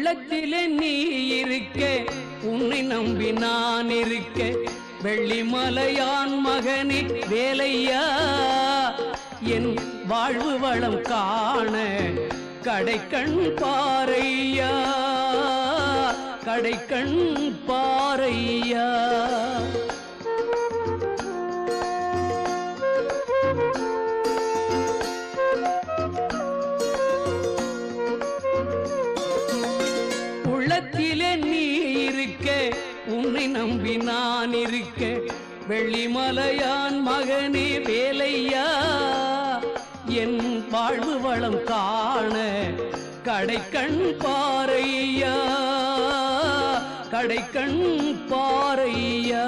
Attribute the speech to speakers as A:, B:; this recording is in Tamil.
A: உள்ளத்திலே நீ இருக்க உன்னை நம்பி நான் இருக்க வெள்ளிமலையான் மகனே வேலையா என் வாழ்வு வளம் காண கடைக்கண் பாரையா கடைக்கண் பாரையா உள்ளத்திலே நீ இருக்க உன்னை நம்பி நான் இருக்க வெள்ளிமலையான் மகனே வேலையா என் வாழ்வு வளம் காண கடைக்கண் பாரையா கடைக்கண் பாரையா